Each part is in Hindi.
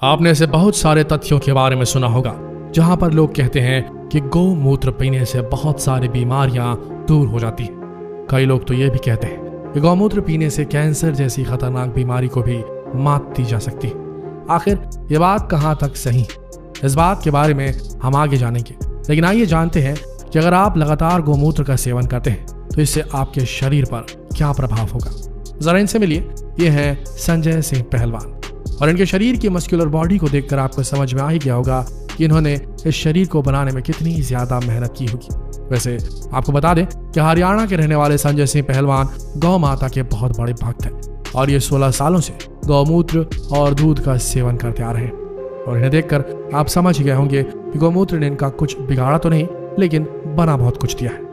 आपने ऐसे बहुत सारे तथ्यों के बारे में सुना होगा जहां पर लोग कहते हैं कि गौमूत्र पीने से बहुत सारी बीमारियां दूर हो जाती हैं। कई लोग तो ये भी कहते हैं कि गौमूत्र पीने से कैंसर जैसी खतरनाक बीमारी को भी मात दी जा सकती है। आखिर ये बात कहां तक सही है, इस बात के बारे में हम आगे जानेंगे। लेकिन आइए जानते हैं कि अगर आप लगातार गौमूत्र का सेवन करते हैं तो इससे आपके शरीर पर क्या प्रभाव होगा। जरा इनसे मिलिए। ये हैं संजय सिंह पहलवान और इनके शरीर की मस्कुलर बॉडी को देखकर आपको समझ में आ ही गया होगा कि इन्होंने इस शरीर को बनाने में कितनी ज्यादा मेहनत की होगी। वैसे आपको बता दें कि हरियाणा के रहने वाले संजय सिंह पहलवान गौ माता के बहुत बड़े भक्त हैं और ये 16 सालों से गौमूत्र और दूध का सेवन करते आ रहे हैं। और इन्हें देखकर आप समझ गए होंगे कि गौमूत्र ने इनका कुछ बिगाड़ा तो नहीं, लेकिन बना बहुत कुछ दिया है।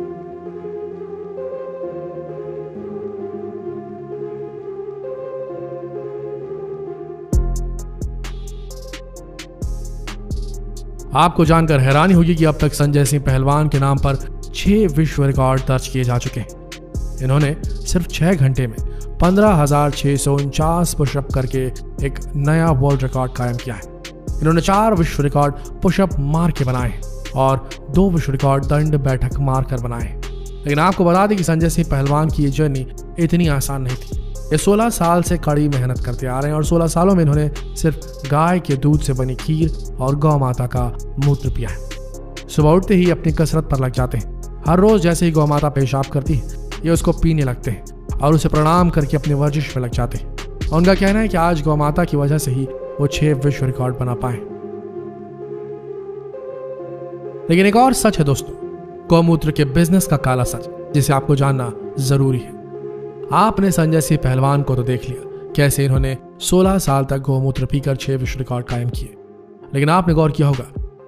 आपको जानकर हैरानी होगी कि अब तक संजय सिंह पहलवान के नाम पर 6 विश्व रिकॉर्ड दर्ज किए जा चुके हैं। इन्होंने सिर्फ 6 घंटे में 15,649 पुशअप करके एक नया वर्ल्ड रिकॉर्ड कायम किया है। इन्होंने 4 विश्व रिकॉर्ड पुशअप मार के बनाए और 2 विश्व रिकॉर्ड दंड बैठक मार कर बनाए। लेकिन आपको बता दें कि संजय सिंह पहलवान की ये जर्नी इतनी आसान नहीं थी। ये 16 साल से कड़ी मेहनत करते आ रहे हैं और 16 सालों में इन्होंने सिर्फ गाय के दूध से बनी खीर और गौ माता का मूत्र पिया है। सुबह उठते ही अपनी कसरत पर लग जाते हैं। हर रोज जैसे ही गौ माता पेशाब करती है ये उसको पीने लगते हैं और उसे प्रणाम करके अपनी वर्जिश में लग जाते हैं। उनका कहना है कि आज गौ माता की वजह से ही वो 6 विश्व रिकॉर्ड बना पाए। लेकिन एक और सच है दोस्तों, गौमूत्र के बिजनेस का काला सच, जिसे आपको जानना जरूरी है। आपने संजय सिंह पहलवान को तो देख लिया कैसे इन्होंने 16 साल तक गौमूत्र पीकर 6 विश्व रिकॉर्ड कायम किए। लेकिन आपने गौर किया होगा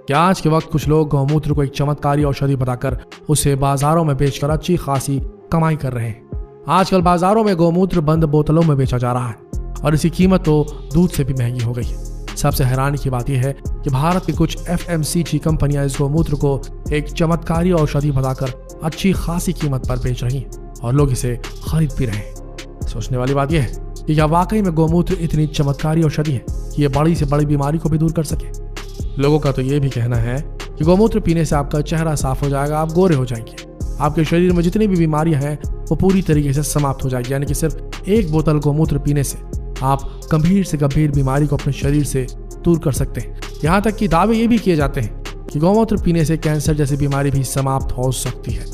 कि आज के वक्त कुछ लोग गौमूत्र को एक चमत्कारी औषधि बताकर उसे बाजारों में बेचकर अच्छी खासी कमाई कर रहे हैं। आजकल बाजारों में गौमूत्र बंद बोतलों में बेचा जा रहा है और इसकी कीमत तो दूध से भी महंगी हो गई है। सबसे हैरानी की बात यह है कि भारत की कुछ FMCG कंपनियां इस गौमूत्र को एक चमत्कारी औषधि बताकर अच्छी खासी कीमत पर बेच रही हैं और लोग इसे खरीद भी रहे हैं। सोचने वाली बात यह है कि क्या वाकई में गौमूत्र इतनी चमत्कारी औषधि है कि ये बड़ी से बड़ी बीमारी को भी दूर कर सके। लोगों का तो ये भी कहना है कि गौमूत्र पीने से आपका चेहरा साफ हो जाएगा, आप गोरे हो जाएंगे, आपके शरीर में जितनी भी बीमारियां हैं वो पूरी तरीके से समाप्त हो जाएगी। यानी कि सिर्फ 1 बोतल गौमूत्र पीने से आप गंभीर से गंभीर बीमारी को अपने शरीर से दूर कर सकते हैं। यहाँ तक कि दावे ये भी किए जाते हैं कि गौमूत्र पीने से कैंसर जैसी बीमारी भी समाप्त हो सकती है।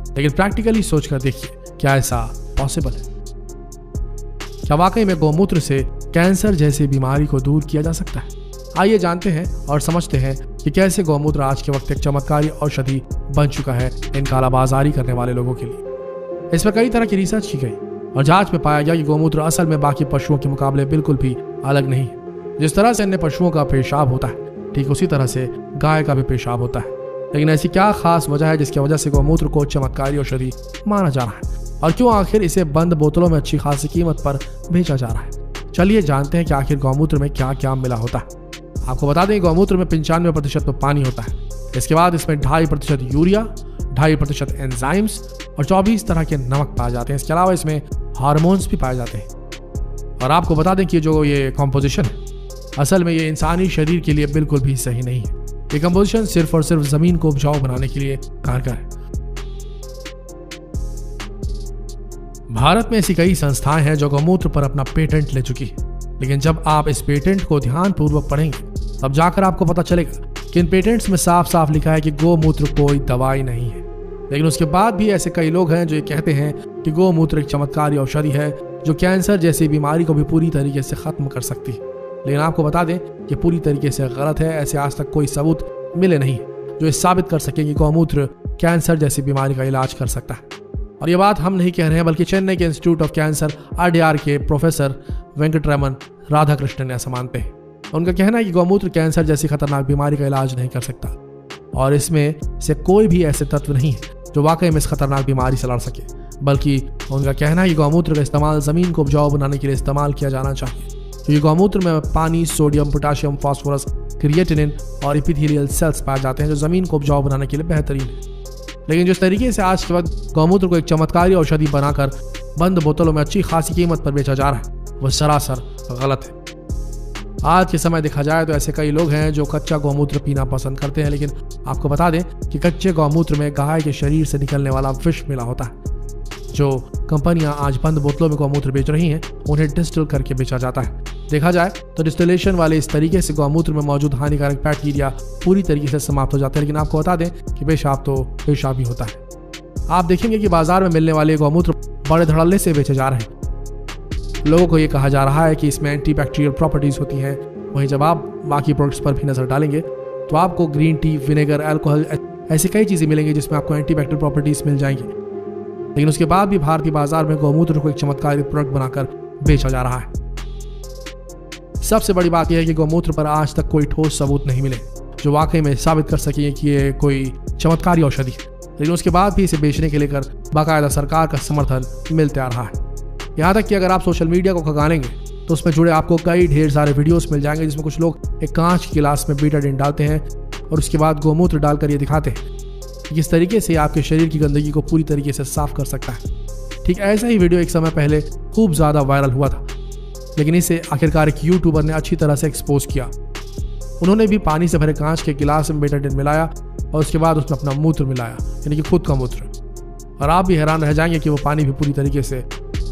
लेकिन प्रैक्टिकली सोचकर देखिए, क्या ऐसा पॉसिबल है? क्या वाकई में गौमूत्र से कैंसर जैसी बीमारी को दूर किया जा सकता है? आइए जानते हैं और समझते हैं कि कैसे गौमूत्र आज के वक्त एक चमत्कारी औषधि बन चुका है इन कालाबाजारी करने वाले लोगों के लिए। इस पर कई तरह की रिसर्च की गई और जांच में पाया गया कि गौमूत्र असल में बाकी पशुओं के मुकाबले बिल्कुल भी अलग नहीं है। जिस तरह से अन्य पशुओं का पेशाब होता है ठीक उसी तरह से गाय का भी पेशाब होता है। लेकिन ऐसी क्या खास वजह है जिसकी वजह से गौमूत्र को चमत्कारी औषधि माना जा रहा है और क्यों आखिर इसे बंद बोतलों में अच्छी खासी कीमत पर बेचा जा रहा है? चलिए जानते हैं कि आखिर गौमूत्र में क्या क्या मिला होता है। आपको बता दें गौमूत्र में 95% तो पानी होता है। इसके बाद इसमें 2.5% यूरिया, 2.5% एंजाइम्स और 24 तरह के नमक पाए जाते हैं। इसके अलावा इसमें हार्मोन्स भी पाए जाते हैं। और आपको बता दें कि जो ये कॉम्पोजिशन है असल में ये इंसानी शरीर के लिए बिल्कुल भी सही नहीं है। ये कंपोजिशन सिर्फ और सिर्फ जमीन को उपजाऊ बनाने के लिए कारगर है। भारत में ऐसी कई संस्थाएं हैं जो गौमूत्र पर अपना पेटेंट ले चुकी है। लेकिन जब आप इस पेटेंट को ध्यानपूर्वक पढ़ेंगे तब जाकर आपको पता चलेगा कि इन पेटेंट्स में साफ साफ लिखा है कि गौमूत्र कोई दवाई नहीं है। लेकिन उसके बाद भी ऐसे कई लोग हैं जो ये कहते हैं कि गौमूत्र एक चमत्कारी औषधि है जो कैंसर जैसी बीमारी को भी पूरी तरीके से खत्म कर सकती है। लेकिन आपको बता दें कि पूरी तरीके से गलत है। ऐसे आज तक कोई सबूत मिले नहीं जो ये साबित कर सके कि गौमूत्र कैंसर जैसी बीमारी का इलाज कर सकता है। और ये बात हम नहीं कह रहे हैं बल्कि चेन्नई के इंस्टीट्यूट ऑफ कैंसर RDR के प्रोफेसर वेंकटरमन राधाकृष्णन ऐसा मानते हैं। उनका कहना है कि गौमूत्र कैंसर जैसी खतरनाक बीमारी का इलाज नहीं कर सकता और इसमें से कोई भी ऐसे तत्व नहीं है जो वाकई में इस खतरनाक बीमारी से लड़ सके। बल्कि उनका कहना है कि गौमूत्र का इस्तेमाल जमीन को उपजाऊ बनाने के लिए इस्तेमाल किया जाना चाहिए, क्योंकि गौमूत्र में पानी, सोडियम, पोटाशियम, फास्फोरस, क्रिएटिनिन और एपिथेलियल सेल्स पाए जाते हैं जो जमीन को उपजाऊ बनाने के लिए बेहतरीन है। लेकिन जिस तरीके से आज के वक्त गौमूत्र को एक चमत्कारी औषधि बनाकर बंद बोतलों में अच्छी खासी कीमत पर बेचा जा रहा है वो सरासर गलत है। आज के समय देखा जाए तो ऐसे कई लोग हैं जो कच्चा गौमूत्र पीना पसंद करते हैं, लेकिन आपको बता दें कि कच्चे गौमूत्र में गाय के शरीर से निकलने वाला विष मिला होता है। जो कंपनियां आज बंद बोतलों में गौमूत्र बेच रही हैं, उन्हें डिस्टिल करके बेचा जाता है। देखा जाए तो डिस्टिलेशन वाले इस तरीके से गौमूत्र में मौजूद हानिकारक बैक्टीरिया पूरी तरीके से समाप्त हो जाते हैं, लेकिन आपको बता दें कि पेशाब तो पेशाब ही होता है। आप देखेंगे कि बाजार में मिलने वाले गौमूत्र बड़े धड़ल्ले से बेचे जा रहे हैं। लोगों को ये कहा जा रहा है कि इसमें एंटीबैक्टीरियल प्रॉपर्टीज होती हैं। वहीं जब आप बाकी प्रोडक्ट्स पर भी नजर डालेंगे तो आपको ग्रीन टी, विनेगर, अल्कोहल ऐसी कई चीजें मिलेंगी जिसमें आपको एंटीबैक्टीरियल प्रॉपर्टीज मिल जाएंगी, लेकिन उसके बाद भी भारतीय बाजार में गौमूत्र को एक चमत्कारी प्रोडक्ट बनाकर बेचा जा रहा है। सबसे बड़ी बात यह है कि गौमूत्र पर आज तक कोई ठोस सबूत नहीं मिले जो वाकई में साबित कर सके कि ये कोई चमत्कारी औषधि है, लेकिन उसके बाद भी इसे बेचने के लेकर बाकायदा सरकार का समर्थन मिलते आ रहा है। यहाँ तक कि अगर आप सोशल मीडिया को खंगालेंगे तो उसमें जुड़े आपको कई ढेर सारे वीडियोस मिल जाएंगे जिसमें कुछ लोग एक कांच के गिलास में बीटाडीन डालते हैं और उसके बाद गौमूत्र डालकर ये दिखाते हैं कि किस तरीके से आपके शरीर की गंदगी को पूरी तरीके से साफ कर सकता है। ठीक ऐसा ही वीडियो एक समय पहले खूब ज़्यादा वायरल हुआ था, लेकिन इसे आखिरकार एक यूट्यूबर ने अच्छी तरह से एक्सपोज किया। उन्होंने भी पानी से भरे कांच के गिलास में बीटाडीन मिलाया और उसके बाद उसमें अपना मूत्र मिलाया, यानी कि खुद का मूत्र, और आप भी हैरान रह जाएंगे कि वो पानी भी पूरी तरीके से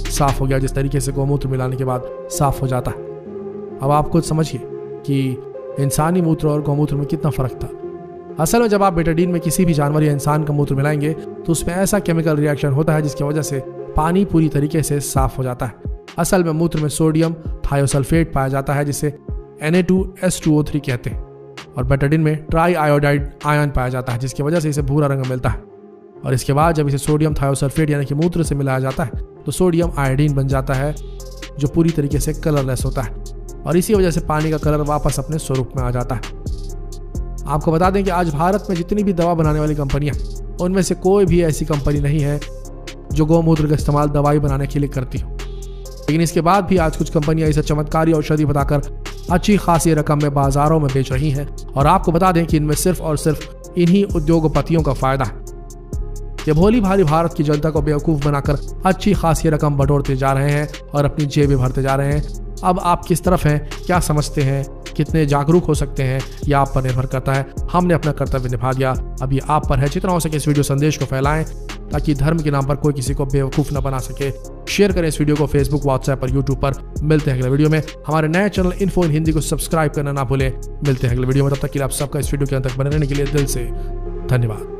साफ हो गया जिस तरीके से गौमूत्र मिलाने के बाद साफ हो जाता है। अब आप खुद समझिए कि इंसानी मूत्र और गौमूत्र में कितना फर्क था। असल में जब आप बेटाडीन में किसी भी जानवर या इंसान का मूत्र मिलाएंगे तो उसमें ऐसा केमिकल रिएक्शन होता है जिसकी वजह से पानी पूरी तरीके से साफ हो जाता है। असल में मूत्र में सोडियम थायोसल्फेट पाया जाता है जिसे Na2S2O3 कहते हैं, और बेटाडीन में ट्राई आयोडाइड आयन पाया जाता है जिसकी वजह से इसे भूरा रंग मिलता है। और इसके बाद जब इसे सोडियम थायोसल्फेट यानी कि मूत्र से मिलाया जाता है तो सोडियम आयोडीन बन जाता है जो पूरी तरीके से कलरलेस होता है, और इसी वजह से पानी का कलर वापस अपने स्वरूप में आ जाता है। आपको बता दें कि आज भारत में जितनी भी दवा बनाने वाली कंपनियां, उनमें से कोई भी ऐसी कंपनी नहीं है जो गौमूत्र का इस्तेमाल दवाई बनाने के लिए करती हो, लेकिन इसके बाद भी आज कुछ कंपनियां इसे चमत्कारी औषधि बताकर अच्छी खासी रकम में बाजारों में बेच रही हैं। और आपको बता दें कि इनमें सिर्फ और सिर्फ इन्हीं उद्योगपतियों का फायदा है। ये भोली भाली भारत की जनता को बेवकूफ़ बनाकर अच्छी खासी रकम बटोरते जा रहे हैं और अपनी जेबें भरते जा रहे हैं। अब आप किस तरफ हैं, क्या समझते हैं, कितने जागरूक हो सकते हैं, यह आप पर निर्भर करता है। हमने अपना कर्तव्य निभा दिया, अब ये आप पर है। जितना हो सके इस वीडियो संदेश को फैलाएं ताकि धर्म के नाम पर कोई किसी को बेवकूफ़ न बना सके। शेयर करें इस वीडियो को फेसबुक, व्हाट्सएप और यूट्यूब पर। मिलते हैं अगले वीडियो में। हमारे नए चैनल इन्फो इन हिंदी को सब्सक्राइब करना ना भूलें। मिलते हैं अगले वीडियो में, तब तक के लिए आप सबका इस वीडियो के अंत तक बने रहने के लिए दिल से धन्यवाद।